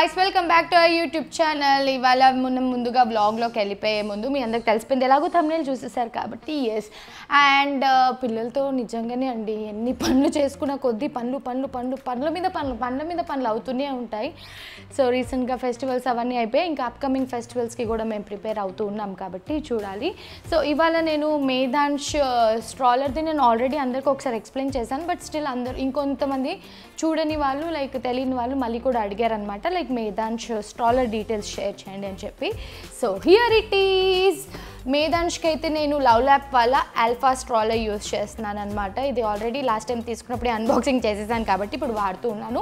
guys, welcome back to our YouTube channel. ఇవాళ ముందుగా వ్లాగ్లోకి వెళ్ళిపోయే ముందు మీ అందరికి తెలిసిపోయింది ఎలాగో thumbnail చూసేసారు కాబట్టి yes అండ్ పిల్లలతో నిజంగానే అండి ఎన్ని పనులు చేసుకున్న కొద్దీ పనుల మీద పనులు అవుతూనే ఉంటాయి. సో రీసెంట్గా ఫెస్టివల్స్ అవన్నీ అయిపోయి ఇంకా అప్కమింగ్ ఫెస్టివల్స్కి కూడా మేము ప్రిపేర్ అవుతూ ఉన్నాం కాబట్టి చూడాలి. సో ఇవాళ నేను మేధాంష్ స్ట్రాలర్ది నేను ఆల్రెడీ అందరికీ ఒకసారి ఎక్స్ప్లెయిన్ చేశాను. బట్ స్టిల్ అందరు ఇంకొంతమంది చూడని వాళ్ళు లైక్ తెలియని వాళ్ళు మళ్ళీ కూడా అడిగారు అనమాట like Medhansh stroller details share చేయండి అని చెప్పి. So here it is. మేధాంష్కి అయితే నేను లవ్ ల్యాప్ వాళ్ళ ఆల్ఫా స్ట్రాలర్ యూస్ చేస్తున్నాను అనమాట. ఇది ఆల్రెడీ లాస్ట్ టైం తీసుకున్నప్పుడే అన్బాక్సింగ్ చేసేసాను కాబట్టి ఇప్పుడు వాడుతూ ఉన్నాను.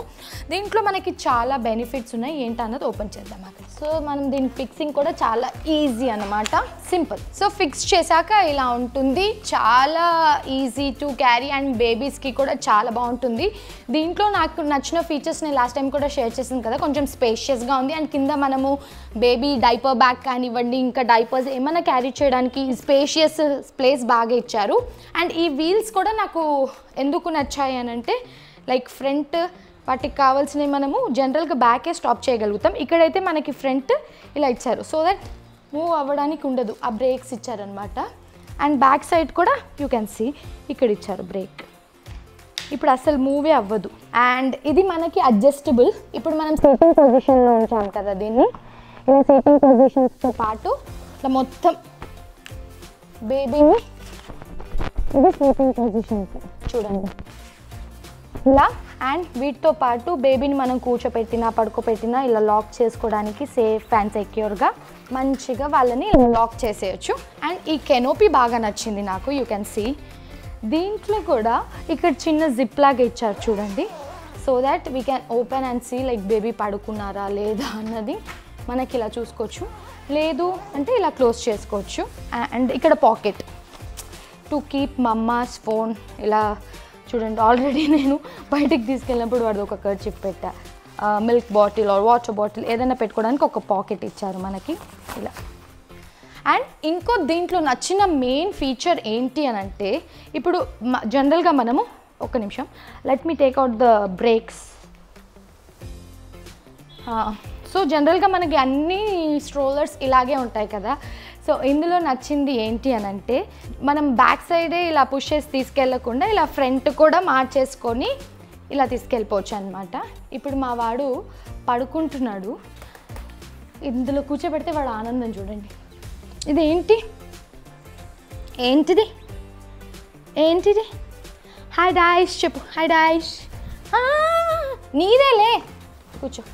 దీంట్లో మనకి చాలా బెనిఫిట్స్ ఉన్నాయి, ఏంటన్నది ఓపెన్ చేద్దాం అక్కడ. సో మనం దీని ఫిక్సింగ్ కూడా చాలా ఈజీ అనమాట, సింపుల్. సో ఫిక్స్ చేశాక ఇలా ఉంటుంది, చాలా ఈజీ టు క్యారీ అండ్ బేబీస్కి కూడా చాలా బాగుంటుంది. దీంట్లో నాకు నచ్చిన ఫీచర్స్ నేను లాస్ట్ టైం కూడా షేర్ చేసాను కదా, కొంచెం స్పేషియస్గా ఉంది అండ్ కింద మనము బేబీ డైపర్ బ్యాగ్ కానివ్వండి ఇంకా డైపర్స్ ఏమైనా క్యారీ చేయడానికి స్పేషియస్ ప్లేస్ బాగా ఇచ్చారు. అండ్ ఈ వీల్స్ కూడా నాకు ఎందుకు నచ్చాయి అని అంటే లైక్ ఫ్రంట్ వాటికి కావాల్సినవి మనము జనరల్గా బ్యాకే స్టాప్ చేయగలుగుతాం, ఇక్కడైతే మనకి ఫ్రంట్ ఇలా ఇచ్చారు సో దట్ మూవ్ అవ్వడానికి ఉండదు, ఆ బ్రేక్స్ ఇచ్చారనమాట. అండ్ బ్యాక్ సైడ్ కూడా యూ కెన్ సీ ఇక్కడ ఇచ్చారు బ్రేక్, ఇప్పుడు అసలు మూవే అవ్వదు. అండ్ ఇది మనకి అడ్జస్టబుల్, ఇప్పుడు మనం సిట్టింగ్ పొజిషన్లో ఉంచాం కదా దీన్ని, ఇలా సిట్టింగ్ పొజిషన్స్తో పాటు ఇట్లా మొత్తం బేబీని ఇది స్లీపింగ్ పొజిషన్స్ చూడండి ఇలా. అండ్ వీటితో పాటు బేబీని మనం కూర్చోపెట్టినా పడుకోపెట్టినా ఇలా లాక్ చేసుకోవడానికి సేఫ్ అండ్ సెక్యూర్గా మంచిగా వాళ్ళని ఇలా లాక్ చేసేయచ్చు. అండ్ ఈ కెనోపీ బాగా నచ్చింది నాకు, యూ కెన్ సీ దీంట్లో కూడా ఇక్కడ చిన్న జిప్ లాగా ఇచ్చారు చూడండి, so that we can open and see like baby పడుకున్నారా లేదా అన్నది మనకి ఇలా చూసుకోవచ్చు, లేదు అంటే ఇలా క్లోజ్ చేసుకోవచ్చు. అండ్ ఇక్కడ pocket to keep mama's phone ఇలా చూడండి. ఆల్రెడీ నేను బయటికి తీసుకెళ్ళినప్పుడు వాడు ఒక కర్చీఫ్ పెట్టా, milk bottle or water bottle ఏదైనా పెట్టుకోవడానికి ఒక పాకెట్ ఇచ్చారు మనకి ఇలా. అండ్ ఇంకో దీంట్లో నచ్చిన మెయిన్ ఫీచర్ ఏంటి అని అంటే ఇప్పుడు జనరల్గా మనము ఒక నిమిషం let me take out the breaks. So జనరల్గా మనకి అన్ని స్ట్రోలర్స్ ఇలాగే ఉంటాయి కదా, సో ఇందులో నచ్చింది ఏంటి అని అంటే మనం బ్యాక్ సైడే ఇలా పుష్ చేసి తీసుకెళ్ళకుండా ఇలా ఫ్రంట్ కూడా మార్చేసుకొని ఇలా తీసుకెళ్ళిపోవచ్చు అనమాట. ఇప్పుడు మా వాడు పడుకుంటున్నాడు, ఇందులో కూర్చోబెడితే వాడు ఆనందం చూడండి. ఇది ఏంటిది హాయ్ డాయిష్ చెప్పు, హాయ్ డాయిష్. నీదేలే కూర్చో.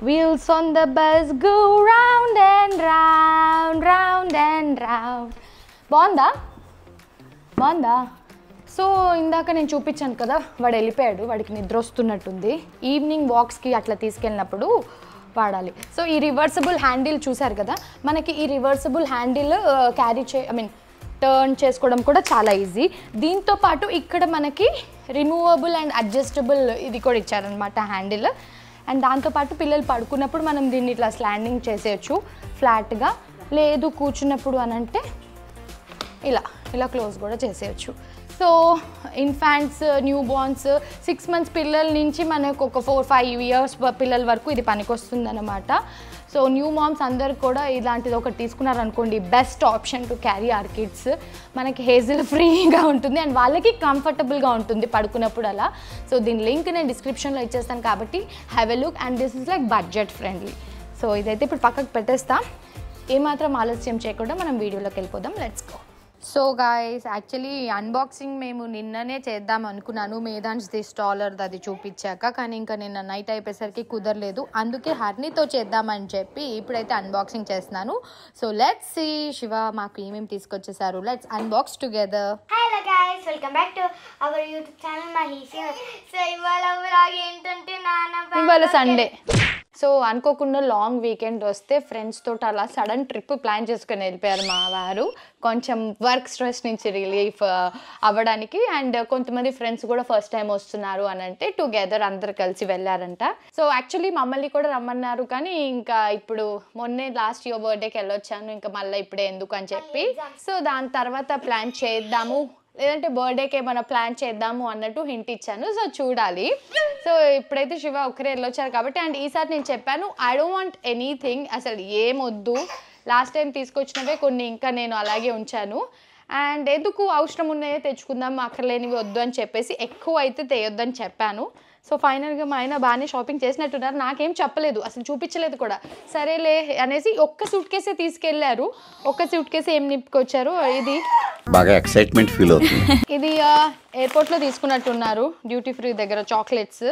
Wheels on the bus go round and round, round and round. బాగుందా? సో ఇందాక నేను చూపించాను కదా వాడు వెళ్ళిపోయాడు, వాడికి నిద్ర వస్తున్నట్టుంది. ఈవినింగ్ వాక్స్కి అట్లా తీసుకెళ్ళినప్పుడు వాడాలి. సో ఈ రివర్సబుల్ హ్యాండిల్ చూసారు కదా, మనకి ఈ రివర్సబుల్ హ్యాండిల్ క్యారీ టర్న్ చేసుకోవడం కూడా చాలా ఈజీ. దీంతో పాటు ఇక్కడ మనకి రిమూవబుల్ అండ్ అడ్జస్టబుల్ ఇది కూడా ఇచ్చారనమాట హ్యాండిల్. అండ్ దాంతోపాటు పిల్లలు పడుకున్నప్పుడు మనం దీన్ని ఇట్లా స్లాండింగ్ చేసేయచ్చు ఫ్లాట్గా, లేదు కూర్చున్నప్పుడు అని అంటే ఇలా క్లోజ్ కూడా చేసేయచ్చు. So infants, new borns, 6 months పిల్లల నుంచి మనకు ఒక 4-5 years పిల్లల వరకు ఇది పనికొస్తుంది అనమాట. సో న్యూ మామ్స్ అందరు కూడా ఇలాంటిది ఒకటి తీసుకున్నారనుకోండి, best option to carry our kids. మనకి హేజిల్ ఫ్రీగా ఉంటుంది అండ్ వాళ్ళకి కంఫర్టబుల్గా ఉంటుంది పడుకున్నప్పుడు అలా. సో దీని లింక్ నేను డిస్క్రిప్షన్లో ఇచ్చేస్తాను కాబట్టి have a look. And this is like budget friendly. So ఇదైతే ఇప్పుడు పక్కకు పెట్టేస్తాం, ఏమాత్రం ఆలస్యం చేయకుండా మనం వీడియోలోకి వెళ్ళిపోదాం. Let's go. So guys actually unboxing మేము నిన్ననే చేద్దాం అనుకున్నాను మేధాంష్ది స్ట్రాలర్ది అది చూపించాక, కానీ ఇంకా నిన్న నైట్ అయిపోయేసరికి కుదరలేదు, అందుకే హర్నితో చేద్దామని చెప్పి ఇప్పుడైతే అన్బాక్సింగ్ చేస్తున్నాను. సో లెట్స్ సీ శివ మాకు ఏమేమి తీసుకొచ్చేసారు, let's unbox together. Hello guys, welcome back to our YouTube channel Mahishi. So ఇవాళ ఏంటంటే ఇవాళ సండే, సో అనుకోకుండా లాంగ్ వీకెండ్ వస్తే ఫ్రెండ్స్ తోటి అలా సడన్ ట్రిప్ ప్లాన్ చేసుకొని వెళ్ళిపోయారు మా వారు, కొంచెం వర్క్ స్ట్రెస్ నుంచి రిలీఫ్ అవ్వడానికి. అండ్ కొంతమంది ఫ్రెండ్స్ కూడా ఫస్ట్ టైం వస్తున్నారు అని అంటే టుగెదర్ అందరు కలిసి వెళ్ళారంట. సో యాక్చువల్లీ మమ్మల్ని కూడా రమ్మన్నారు, కానీ ఇంకా ఇప్పుడు మొన్నే లాస్ట్ ఇయర్ బర్త్డేకి వెళ్ళొచ్చాను, ఇంకా మళ్ళీ ఇప్పుడే ఎందుకు అని చెప్పి. సో దాని తర్వాత ప్లాన్ చేద్దాము, లేదంటే బర్త్డేకి ఏమైనా ప్లాన్ చేద్దాము అన్నట్టు హింట్ ఇచ్చాను. సో చూడాలి. సో ఇప్పుడైతే శివ ఒకరే వెళ్ళొచ్చారు కాబట్టి. అండ్ ఈసారి నేను చెప్పాను ఐ డోంట్ వాంట్ ఎనీథింగ్, అసలు ఏమొద్దు, లాస్ట్ టైం తీసుకొచ్చినవే కొన్ని ఇంకా నేను అలాగే ఉంచాను. అండ్ ఎందుకు అవసరం ఉన్నాయో తెచ్చుకుందాం, అక్కర్లేనివి వద్దు అని చెప్పేసి ఎక్కువ అయితే తెయొద్దని చెప్పాను. సో ఫైనల్గా మా ఆయన బాగానే షాపింగ్ చేసినట్టున్నారు, నాకేం చెప్పలేదు, అసలు చూపించలేదు కూడా. సరేలే అనేసి ఒక్క సూట్ కేసే తీసుకెళ్లారు. ఒక్క సూట్ కేసు ఏం నింపుకొచ్చారు, ఇది బాగా ఎక్సైట్మెంట్ ఫీల్ అవుతుంది. ఇది ఎయిర్పోర్ట్ లో తీసుకున్నట్టున్నారు డ్యూటీ ఫ్రీ దగ్గర చాక్లెట్స్.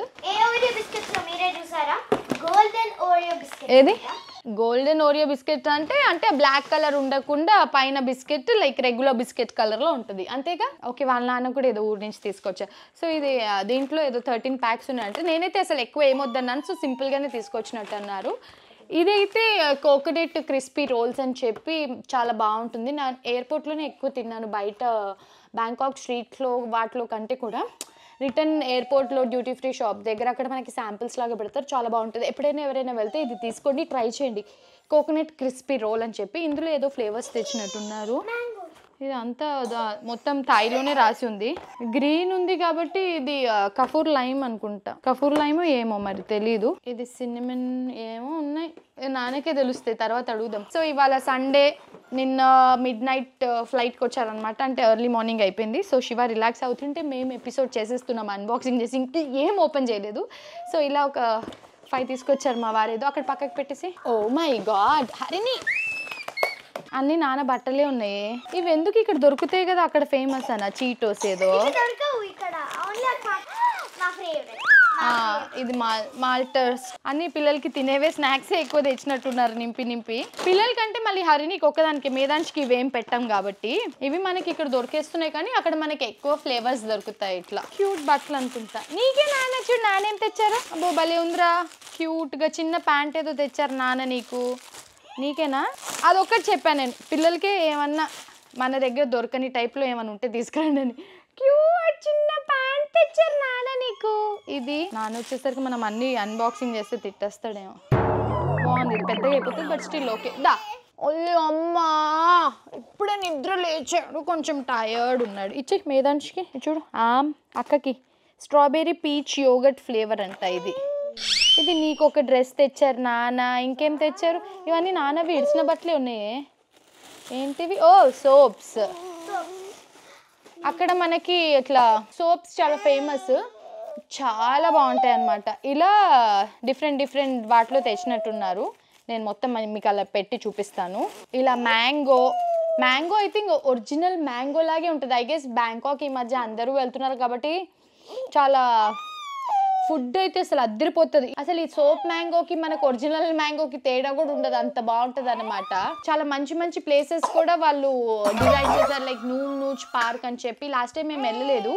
ఏది గోల్డెన్ ఓరియో బిస్కెట్ అంటే బ్లాక్ కలర్ ఉండకుండా పైన biscuit like regular biscuit colour లో ఉంటుంది అంతేగా. ఓకే, వాళ్ళ నాన్న కూడా ఏదో ఊరి నుంచి తీసుకొచ్చారు. సో ఇది దీంట్లో ఏదో 13 ప్యాక్స్ ఉన్నాయంటే, నేనైతే అసలు ఎక్కువ ఏమొద్దన్నాను, సో సింపుల్ గానే తీసుకొచ్చినట్టు అన్నారు. ఇదైతే కోకోనట్ క్రిస్పీ రోల్స్ అని చెప్పి చాలా బాగుంటుంది. నా ఎయిర్పోర్ట్లోనే ఎక్కువ తిన్నాను, బయట బ్యాంకాక్ స్ట్రీట్లో వాటిలో కంటే కూడా. రిటర్న్ ఎయిర్పోర్ట్లో డ్యూటీ ఫ్రీ షాప్ దగ్గర అక్కడ మనకి శాంపిల్స్ లాగా పెడతారు, చాలా బాగుంటుంది. ఎప్పుడైనా ఎవరైనా వెళ్తే ఇది తీసుకోండి, ట్రై చేయండి. కోకోనట్ క్రిస్పీ రోల్ అని చెప్పి ఇందులో ఏదో ఫ్లేవర్స్ తెచ్చినట్టున్నారు. ఇది అంతా మొత్తం థాయిలోనే రాసి ఉంది, గ్రీన్ ఉంది కాబట్టి ఇది కఫూర్ లైమ్ అనుకుంటా, కఫూర్ లైమ్ ఏమో మరి తెలీదు. ఇది సినిమన్ ఏమో ఉన్నాయి, నాన్నకే తెలుస్తాయి, తర్వాత అడుగుదాం. సో ఇవాళ సండే, నిన్న మిడ్-నైట్ ఫ్లైట్కి వచ్చారనమాట, అంటే ఎర్లీ మార్నింగ్ అయిపోయింది. సో శివ రిలాక్స్ అవుతుంటే మేము ఎపిసోడ్ చేసేస్తున్నాం, అన్బాక్సింగ్ చేసి ఇంక ఏం ఓపెన్ చేయలేదు. సో ఇలా ఒక 5 తీసుకొచ్చారు మా వారేదో, అక్కడ పక్కకు పెట్టేసి. ఓ మై గాడ్ హరిణి, అన్ని నాన్న బట్టలే ఉన్నాయి. ఇవి ఎందుకు ఇక్కడ దొరుకుతాయి కదా, అక్కడ ఫేమస్ అన్న చీటోస్ ఏదో. ఇది మాల్టర్స్ అన్ని పిల్లలకి తినేవే, స్నాక్స్ ఎక్కువ తెచ్చినట్టున్నారు నింపి. పిల్లలకంటే మళ్ళీ హరినికి ఒక్కదానికి, మేదానికి ఇవేం పెట్టాం కాబట్టి ఇవి మనకి ఇక్కడ దొరికేస్తున్నాయి, కానీ అక్కడ మనకి ఎక్కువ ఫ్లేవర్స్ దొరుకుతాయి. ఇట్లా క్యూట్ బట్టలు అనుకుంటా. నీకే నాన్న, చూడు నానేం తెచ్చారు, అబ్బో భలే ఉందిరా, క్యూట్ గా చిన్న ప్యాంట్ ఏదో తెచ్చారు నాన్న నీకు. నీకేనా? అదొక్కటి చెప్పాను నేను, పిల్లలకే ఏమన్నా మన దగ్గర దొరకని టైప్లో ఏమన్నా ఉంటే తీసుకురండి అని. క్యూట్ చిన్న ప్యాంట్ తెచ్చారు నాన్న నీకు. ఇది నాన్న వచ్చేసరికి మనం అన్ని అన్బాక్సింగ్ చేస్తే తిట్టేస్తాడేమో. బాగుంది, పెద్దగా అయిపోతుంది బట్ స్టిల్ ఓకే. దా ఒళ్ళు అమ్మా, ఇప్పుడే నిద్ర లేచాడు, కొంచెం టయర్డ్ ఉన్నాడు. ఇచ్చే మేదాంష్కి చూడు, అక్కకి స్ట్రాబెర్రీ పీచ్ యోగర్ట్ ఫ్లేవర్ అంట ఇది. ఇది నీకు ఒక డ్రెస్ తెచ్చారు నాన్న, ఇంకేం తెచ్చారు, ఇవన్నీ నాన్నవి ఇడిచిన బట్టలే ఉన్నాయి. ఏంటివి? ఓ సోప్స్. అక్కడ మనకి ఇట్లా సోప్స్ చాలా ఫేమస్, చాలా బాగుంటాయి అన్నమాట. ఇలా డిఫరెంట్ వాటిలో తెచ్చినట్టున్నారు. నేను మొత్తం మీకు అలా పెట్టి చూపిస్తాను. ఇలా mango I think original mango లాగే ఉంటుంది. ఐ గెస్ బ్యాంకాక్ ఈ మధ్య అందరూ వెళ్తున్నారు కాబట్టి చాలా ఫుడ్ అయితే అసలు అద్దరిపోతుంది. అసలు ఈ సోప్ మ్యాంగోకి మనకు ఒరిజినల్ మ్యాంగోకి తేడా కూడా ఉండదు, అంత బాగుంటుంది అనమాట. చాలా మంచి ప్లేసెస్ కూడా వాళ్ళు డిజైన్ చేశారు, లైక్ నూచ్ పార్క్ అని చెప్పి. లాస్ట్ టైం మేము వెళ్ళలేదు,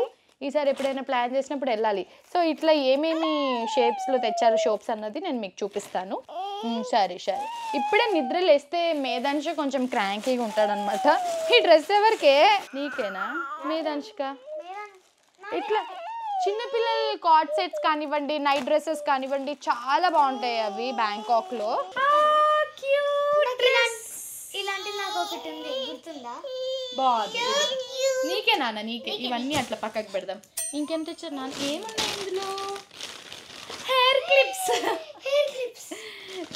ఈసారి ఎప్పుడైనా ప్లాన్ చేసినప్పుడు వెళ్ళాలి. సో ఇట్లా ఏమేమి షేప్స్లో తెచ్చారు షోప్స్ అన్నది నేను మీకు చూపిస్తాను. సరే ఇప్పుడే నిద్ర లేస్తే మేదాంశ కొంచెం క్రాంకీగా ఉంటాడనమాట. ఈ డ్రెస్ ఎవరికే? నీకేనా మేదాంశిక? ఇట్లా చిన్నపిల్లల కార్డ్ సెట్స్ కానివ్వండి, నైట్ డ్రెస్సెస్ కానివ్వండి, చాలా బాగుంటాయి అవి బ్యాంకాక్లో. బాగుంది. నీకే నాన్న, నీకే. ఇవన్నీ అట్లా పక్కకు పెడదాం. ఇంకేం తెచ్చారు నాన్న? ఏమన్నాయి ఇందులో? Hair clips.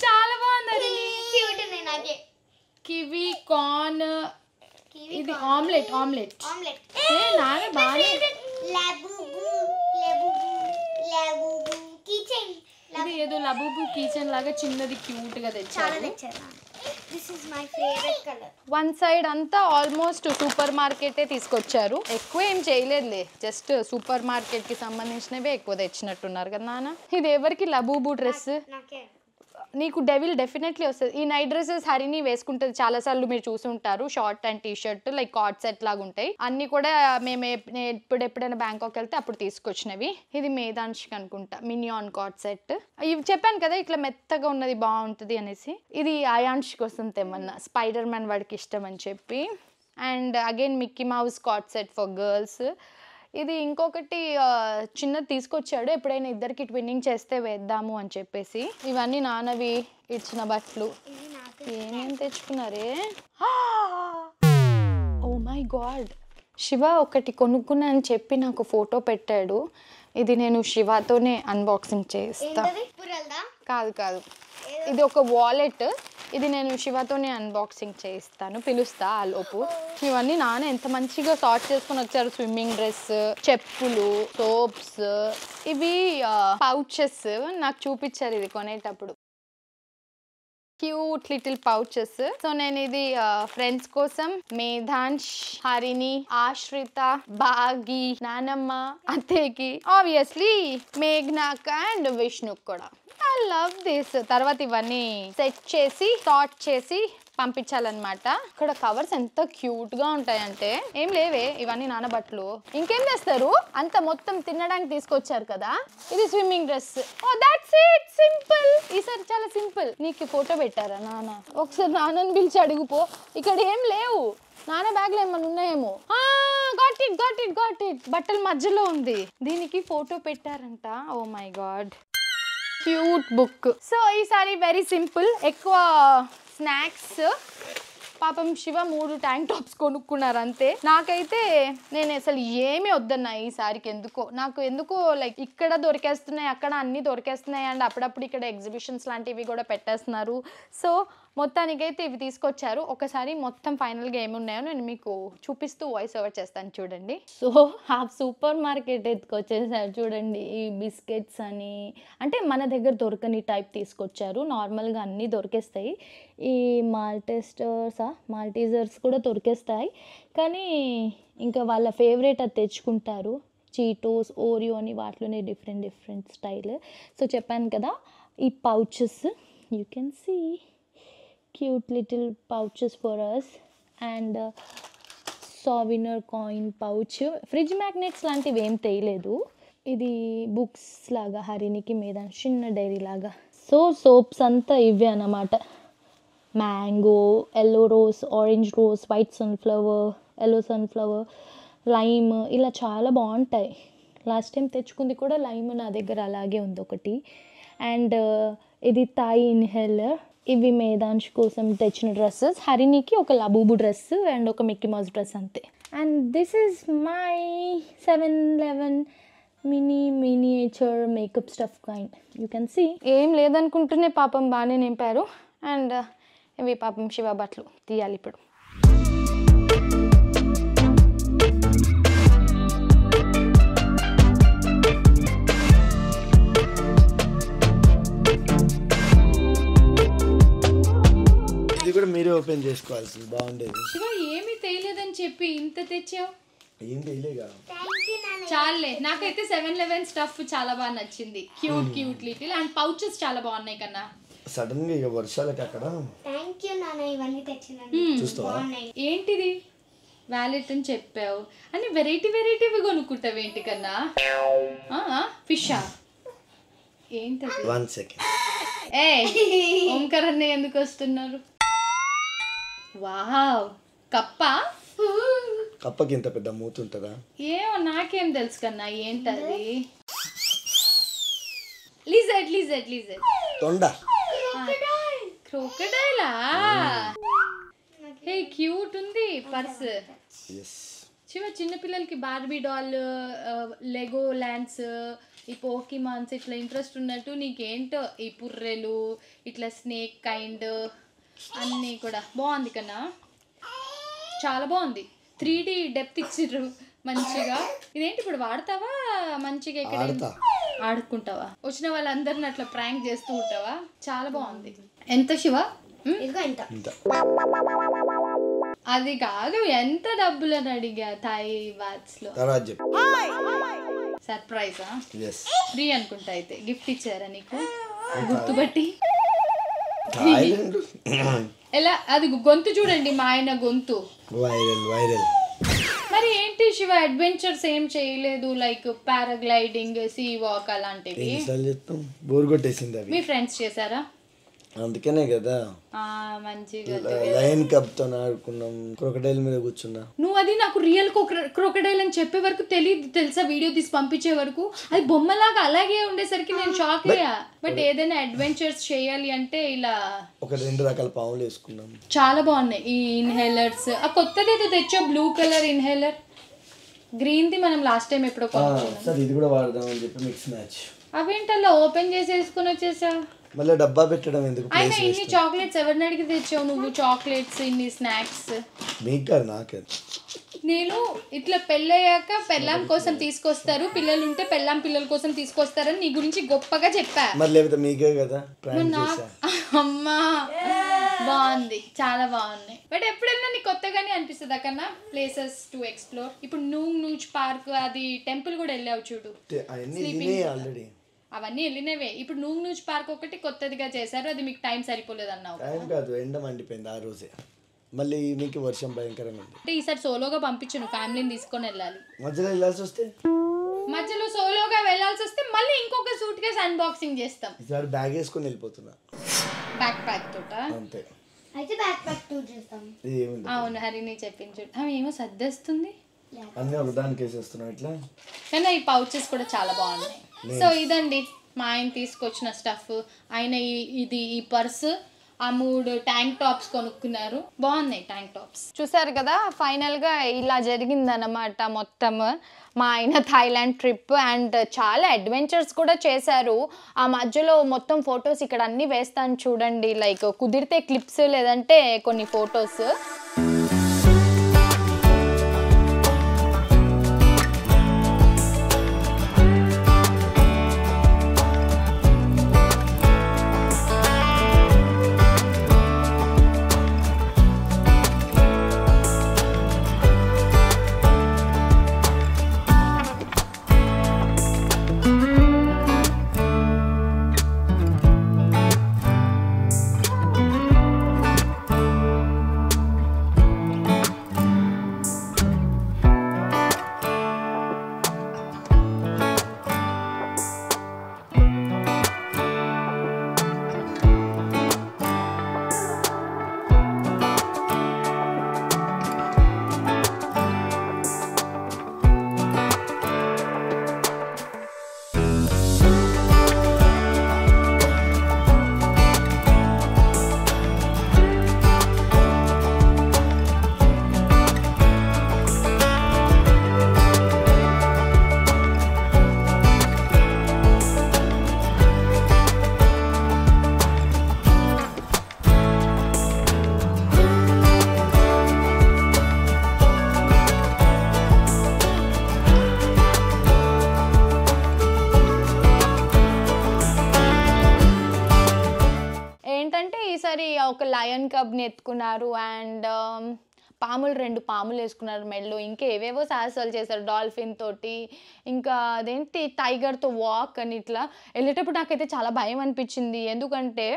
చాలా బాగుంది. కివి కార్న్, ఇది ఆమ్లెట్. నాన్న బాగా ఇది ఏదో లబూబు కిచెన్ లాగా చిన్నది క్యూట్ గా తెచ్చారు. వన్ సైడ్ అంతా ఆల్మోస్ట్ సూపర్ మార్కెటే తీసుకొచ్చారు, ఎక్కువ ఏం చేయలేదులే, జస్ట్ సూపర్ మార్కెట్ కి సంబంధించినవే ఎక్కువ తెచ్చినట్టున్నారు కదా నాన్న. ఇది ఎవరికి లబూబు డ్రెస్? నీకు డెవిల్ డెఫినెట్లీ వస్తుంది. ఈ నైట్ డ్రెస్సెస్ హరిని వేసుకుంటుంది చాలాసార్లు, మీరు చూసి ఉంటారు. Short and T shirt like card set లాగా ఉంటాయి అన్నీ కూడా. మేము ఎప్పుడైనా బ్యాంకాక్ వెళ్తే అప్పుడు తీసుకొచ్చినవి. ఇది మేధాంశికి అనుకుంటా, మినియాన్ కార్డ్ సెట్. ఇవి చెప్పాను కదా ఇట్లా మెత్తగా ఉన్నది బాగుంటుంది అనేసి. ఇది అయాంష్ కోసం తెమ్మన్నా, స్పైడర్ మ్యాన్ వాడికి ఇష్టం అని చెప్పి. And again Mickey mouse card set for girls. ఇది ఇంకొకటి చిన్నది తీసుకొచ్చాడు, ఎప్పుడైనా ఇద్దరికి ట్విన్నింగ్ చేస్తే వేద్దాము అని చెప్పేసి. ఇవన్నీ నాన్నవి ఇచ్చిన బట్టలు. ఏమేమి తెచ్చుకున్నారే? ఓ మై గాడ్, శివ ఒకటి కొనుక్కున్నా అని చెప్పి నాకు ఫోటో పెట్టాడు. ఇది నేను శివతోనే అన్బాక్సింగ్ చేస్తా. కాదు, ఇది ఒక వాలెట్. ఇది నేను శివతోనే అన్బాక్సింగ్ చేస్తాను, పిలుస్తా ఆ లోపు. ఇవన్నీ నాన్న ఎంత మంచిగా సార్ట్ చేసుకొని వచ్చారు. స్విమ్మింగ్ డ్రెస్, చెప్పులు, సోప్స్, ఇవి పౌచెస్ నాకు చూపించారు ఇది కొనేటప్పుడు. Cute little pouches. సో నేను ఇది ఫ్రెండ్స్ కోసం, మేధాంశ్, హరిని, ఆశ్రిత, బాగి, నానమ్మ, అత్తేకి, ఆబ్వియస్లీ మేఘ్నాక అండ్ విష్ణుక్ కూడా. I love this. తర్వాత ఇవన్నీ సెట్ చేసి సార్ట్ చేసి పంపించాలన్నమాట. ఇక్కడ కవర్స్ ఎంత క్యూట్ గా ఉంటాయంటే, ఏం లేవే ఇవన్నీ నాన్న బట్టలు. ఇంకేం చేస్తారు, అంత మొత్తం తినడానికి తీసుకొచ్చారు కదా. ఇది swimming dress. Oh that's it, simple. ఈసారి చాలా సింపుల్. నీకు ఫోటో పెట్టారా నాన్న? ఒకసారి నాన్నని పిలిచి అడుగుపో. ఇక్కడ ఏం లేవు, నాన్న బ్యాగ్ లో ఏమన్నా ఉన్నాయేమో. గాట్ ఇట్ బట్టల మధ్యలో ఉంది. దీనికి ఫోటో పెట్టారంట. Oh my god, cute book. So ఈసారి వెరీ సింపుల్. ఎక్కువ స్నాక్స్. పాపం శివ 3 ట్యాంక్ టాప్స్ కొనుక్కున్నారు అంతే. నాకైతే నేను అసలు ఏమీ వద్దన్నా ఈసారికి. నాకు ఎందుకో లైక్ ఇక్కడ దొరికేస్తున్నాయి, అక్కడ అన్నీ దొరికేస్తున్నాయి. అండ్ అప్పుడప్పుడు ఇక్కడ ఎగ్జిబిషన్స్ లాంటివి కూడా పెట్టేస్తున్నారు. సో మొత్తానికైతే ఇవి తీసుకొచ్చారు. ఒకసారి మొత్తం ఫైనల్గా ఏమున్నాయో నేను మీకు చూపిస్తూ వాయిస్ ఓవర్ చేస్తాను చూడండి. సో సూపర్ మార్కెట్ ఎత్తుకొచ్చేసారు చూడండి. ఈ బిస్కెట్స్ అని, అంటే మన దగ్గర దొరకని టైప్ తీసుకొచ్చారు. నార్మల్గా అన్నీ దొరికేస్తాయి. ఈ మాల్టీజర్స్ కూడా దొరికేస్తాయి, కానీ ఇంకా వాళ్ళ ఫేవరెట్ అది తెచ్చుకుంటారు. చీటోస్, ఓరియో అని, వాటిలోనే డిఫరెంట్ స్టైల్. సో చెప్పాను కదా, ఈ pouches you can see cute little pouches for us and souvenir coin pouch. Fridge magnets లాంటివి ఏం తేయలేదు. ఇది బుక్స్ లాగా హరినికి మీద చిన్న డైరీ లాగా. సో సోప్స్ అంతా ఇవే అన్నమాట. Mango, yellow rose, orange rose, white sunflower, yellow sunflower, lime, ఇలా చాలా బాగుంటాయి. లాస్ట్ టైం తెచ్చుకుంది కూడా లైమ్ నా దగ్గర అలాగే ఉంది ఒకటి. అండ్ ఇది థాయ్ ఇన్హేలర్. ఇవి మేధాంశ్ కోసం తెచ్చిన డ్రెస్సెస్. హరినికి ఒక లబూబు డ్రెస్ అండ్ ఒక మిక్కీ మౌస్ డ్రెస్ అంతే. And this is my 7-Eleven miniature makeup stuff kind. You can see. ఏం లేదనుకుంటూనే పాపం బాగానే నింపారు. అండ్ ఇవి పాపం శివ బట్టలు తీయాలి ఇప్పుడు. కూడా మీరే ఓపెన్ చేసుకోవాల్సింది, బాగుండేది. శివ ఏమీ తెలియదని చెప్పి ఇంత తెచ్చావు. ఏం తెలియగా చాలే. నాకైతే 7-Eleven స్టఫ్ చాలా బాగా నచ్చింది. క్యూట్ లిటిల్ అండ్ పౌచెస్ చాలా బాగున్నాయి కన్నా. సడన్ గా ఇక వర్షాలకి అక్కడ. థాంక్యూ నాన్న, ఇవన్నీ తెచ్చినందుకు. చూస్తావా ఏంటిది వ్యాలెట్ అని చెప్పావు అని వెరైటీవి కొనుక్కుంటావు ఏంటి కన్నా? ఫిషా ఏంటది? 1 సెకండ్. ఓంకార్ అన్నయ్య ఎందుకు వస్తున్నారు? వావ్, కప్పకి ఇంత పెద్ద మూత ఉంటుందా? ఏమో నాకేం తెలుసు కన్నా ఏంటది. లిజర్డ్ తొండ. క్రోకడైలా? హే క్యూట్ ఉంది పర్స్. చిన్నపిల్లలకి బార్బీ డాల్, లెగో ల్యాండ్స్, ఈ పోకీమాన్స్ ఇట్లా ఇంట్రెస్ట్ ఉన్నట్టు నీకేంటో ఈ పుర్రెలు ఇట్లా స్నేక్ కైండ్ అన్నీ కూడా బాగుంది కన్నా. చాలా బాగుంది. 3D డెప్త్ ఇచ్చిర్రు మంచిగా. ఇదేంటి ఇప్పుడు వాడతావా మంచిగా? ఎక్కడ ఆడుకుంటావా? వచ్చిన వాళ్ళందరిని అట్లా ప్రాంక్ చేస్తూ ఉంటావా? చాలా బాగుంది. ఎంత శివ? అది కాదు, ఎంత డబ్బులు అని అడిగా థాయ్ వాట్స్ లో. సర్ప్రైజా? ఫ్రీ అనుకుంటా. అయితే గిఫ్ట్ ఇచ్చారా నీకు గుర్తుబట్టి? థాయిలాండ్ ఎలా అది గొంతు చూడండి, మా ఆయన గొంతు. వైరల్ మరి ఏంటి శివ, అడ్వెంచర్స్ ఏం చేయలేదు? లైక్ పారాగ్లైడింగ్, సీ వాక్ అలాంటివి ఎన్నిసార్లు చెప్తాం, బోర్ కొట్టేసింది అవి. మీ ఫ్రెండ్స్ చేశారా? అందుకనే కదా మంచిగా లయన్ కప్ తో ఆడుకున్నాం, క్రొకడైల్ మీద కూర్చున్నా. నువ్వు అది నాకు రియల్ క్రొకడైల్ అని చెప్పే వరకు తెలియదు తెలుసా, వీడియో తీసి పంపించే వరకు అది బొమ్మలాగా అలాగే ఉండేసరికి నేను షాక్ అయ్యా. బట్ ఏదైనా అడ్వెంచర్స్ చేయాలి అంటే ఇలా ఒక 2 రకాల పాములు వేసుకున్నాం, చాలా బాగున్నాయి. ఈ ఇన్హేలర్స్, ఆ కొత్తది ఏదో తెచ్చా blue colour inhaler, green the మనం లాస్ట్ టైం ఎప్పుడో సార్ ఇది కూడా వాడదాం అని చెప్పి మిక్స్ మ్యాచ్. అవేంటల్లా ఓపెన్ చేసి వేసుకుని వచ్చేసా. మళ్ళీ డబ్బా పెట్టడం ఎందుకు? అయినా ఇన్ని చాక్లెట్స్ ఎవరిని అడిగి తెచ్చావు నువ్వు? చాక్లెట్స్, ఇన్ని స్నాక్స్. మీకు కాదు నాకే. నేను ఇట్లా పెళ్ళయ్యాక పెళ్ళాం కోసం తీసుకొస్తారు, పిల్లలు ఉంటే పెళ్ళాం పిల్లల కోసం తీసుకొస్తారని నీ గురించి గొప్పగా చెప్పా. మరి లేకపోతే మీకే కదా ప్రాంక్ చేశా. అమ్మా బాగుంది, చాలా బాగున్నాయి. బట్ ఎప్పుడైనా నీకు కొత్తగానే అనిపిస్తుంది అక్కడన్నా ప్లేసెస్ టు ఎక్స్ప్లోర్. ఇప్పుడు నూజ్ పార్క్, అది టెంపుల్ కూడా వెళ్ళావు చూడు, ఆల్రెడీ అవన్నీ వెళ్ళినవే. ఇప్పుడు నూజ్ పార్క్ ఒకటి కొత్తదిగా చేశారు, అది మీకు టైం సరిపోలేదు అన్నావు. టైం కాదు, ఎండ మండిపోయింది ఆ రోజే. మళ్ళీ మీకు వర్షం భయంకరంగా ఉంది. అంటే ఈసారి సోలోగా పంపించు, నువ్వు ఫ్యామిలీని తీసుకొని వెళ్ళాలి. మధ్యలో వెళ్ళాల్సి వస్తే, మధ్యలో సోలోగా వెళ్ళాల్సి వస్తే మళ్ళీ ఇంకొక సూట్ కేసు అన్బాక్సింగ్ చేస్తాం. ఈసారి బ్యాగ్ వేసుకొని వెళ్ళిపోతున్నా, బ్యాక్ ప్యాక్ తోట. అంతే. అయితే బ్యాక్ ప్యాక్ టూర్ చేస్తాం. ఏముంది, అవును హరిని చెప్పించు. ఆమె ఏమో సర్దేస్తుంది, అన్నీ ఒకదానికి వేసేస్తున్నాం ఇట్లా. కానీ ఈ పౌచెస్ కూడా చాలా బాగున్నాయి. సో ఇదండి మా ఆయన తీసుకొచ్చిన స్టఫ్. ఆయన ఈ పర్స్, ఆ 3 ట్యాంక్ టాప్స్ కొనుక్కున్నారు, బాగున్నాయి ట్యాంక్ టాప్స్. చూసారు కదా, ఫైనల్గా ఇలా జరిగిందన్నమాట మొత్తం మా ఆయన థాయిలాండ్ ట్రిప్. అండ్ చాలా అడ్వెంచర్స్ కూడా చేశారు. ఆ మధ్యలో మొత్తం ఫొటోస్ ఇక్కడ అన్నీ వేస్తాను చూడండి, లైక్ కుదిరితే క్లిప్స్ లేదంటే కొన్ని ఫొటోస్. ఒక లయన్ కబ్ని ఎత్తుకున్నారు అండ్ పాములు 2 పాములు వేసుకున్నారు మెడలో. ఇంకా ఏవేవో సాహసాలు చేశారు డాల్ఫిన్ తోటి, ఇంకా అదేంటి టైగర్తో వాక్ అని. ఇట్లా వెళ్ళేటప్పుడు నాకైతే చాలా భయం అనిపించింది, ఎందుకంటే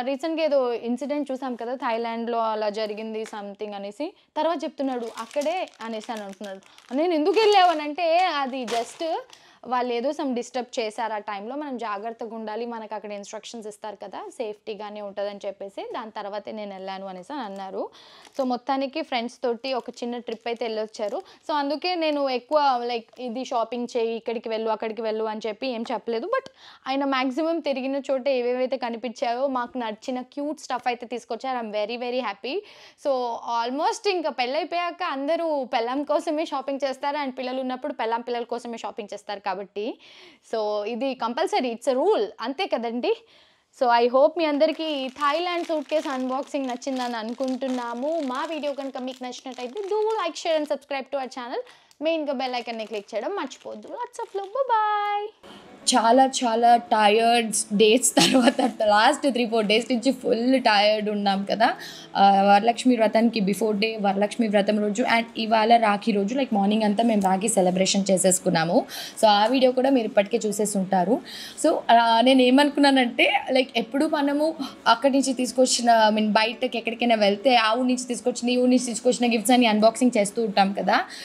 రీసెంట్గా ఏదో ఇన్సిడెంట్ చూసాం కదా థాయిలాండ్లో, అలా జరిగింది సంథింగ్ అనేసి. తర్వాత చెప్తున్నాడు అక్కడే అనేసి అని అంటున్నాడు. నేను ఎందుకు వెళ్ళావనంటే అది జస్ట్ వాళ్ళు ఏదో సమ్ డిస్టర్బ్ చేశారు ఆ టైంలో, మనం జాగ్రత్తగా ఉండాలి, మనకు అక్కడ ఇన్స్ట్రక్షన్స్ ఇస్తారు కదా, సేఫ్టీగానే ఉంటుందని చెప్పేసి దాని తర్వాతే నేను వెళ్ళాను అనేసి అన్నారు. సో మొత్తానికి ఫ్రెండ్స్ తోటి ఒక చిన్న ట్రిప్ అయితే వెళ్ళొచ్చారు. సో అందుకే నేను ఎక్కువ లైక్ ఇది షాపింగ్ చేయి, ఇక్కడికి వెళ్ళు అక్కడికి వెళ్ళు అని చెప్పి ఏం చెప్పలేదు. బట్ ఆయన మ్యాక్సిమం తిరిగిన చోట ఏవేవైతే కనిపించాయో మాకు నచ్చిన క్యూట్ స్టఫ్ అయితే తీసుకొచ్చారు. I'm very very happy. So almost ఇంకా పెళ్ళైపోయాక అందరూ పెళ్ళాం కోసమే షాపింగ్ చేస్తారు అండ్ పిల్లలు ఉన్నప్పుడు పిల్లల కోసమే షాపింగ్ చేస్తారు కాబట్టి సో ఇది కంపల్సరీ, ఇట్స్ ఎ రూల్, అంతే కదండి. సో ఐ హోప్ మీ అందరికీ థాయిలాండ్ సూట్ కేస్ అన్బాక్సింగ్ నచ్చిందని అనుకుంటున్నాము. మా వీడియో కనుక మీకు నచ్చినట్టయితే do like, share and subscribe to our channel. మెయిన్గా బెల్ ఐకాన్ని క్లిక్ చేయడం మర్చిపోద్దు. Lots of love, bye. చాలా చాలా టయర్డ్ డేస్ తర్వాత లాస్ట్ 3-4 డేస్ నుంచి ఫుల్ టయర్డ్ ఉన్నాం కదా. వరలక్ష్మి వ్రతానికి బిఫోర్ డే, వరలక్ష్మి వ్రతం రోజు అండ్ ఇవాళ రాఖీ రోజు లైక్ మార్నింగ్ అంతా మేము రాఖీ సెలబ్రేషన్ చేసేసుకున్నాము. సో ఆ వీడియో కూడా మీరు ఇప్పటికే చూసేసి ఉంటారు. సో నేను ఏమనుకున్నానంటే లైక్ ఎప్పుడు మనము అక్కడి నుంచి తీసుకొచ్చిన బయటకి ఎక్కడికైనా వెళ్తే ఆ ఊరి నుంచి తీసుకొచ్చిన ఈ ఊరి నుంచి తీసుకొచ్చిన గిఫ్ట్స్ అని అన్బాక్సింగ్ చేస్తూ ఉంటాం కదా.